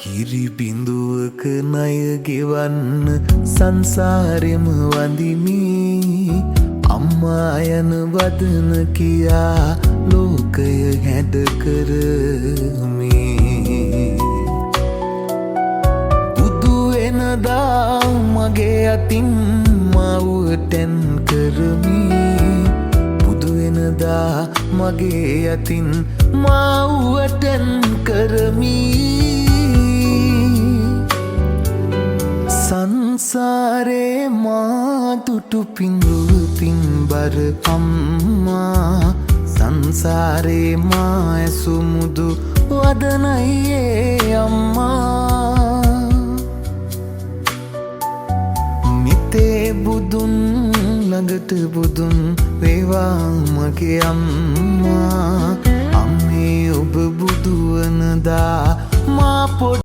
කිරි බිඳුවක ණය ගෙවන්න සංසාරෙම වඳිමි අම්මා යන වදන කියා ලෝකය හැඩ කරමි බුදු වෙනදා මගේ අතින් මව්වටෙන් කරමි බුදු වෙනදා මගේ අතින් මව්වටෙන් කරමි සංසාරේ මා දුටු පිඳුතින් බර අම්මා සංසාරේ මා ඇසු මුදු වදනයේ අම්මා මිතේ බුදුන් ළඟට බුදුන්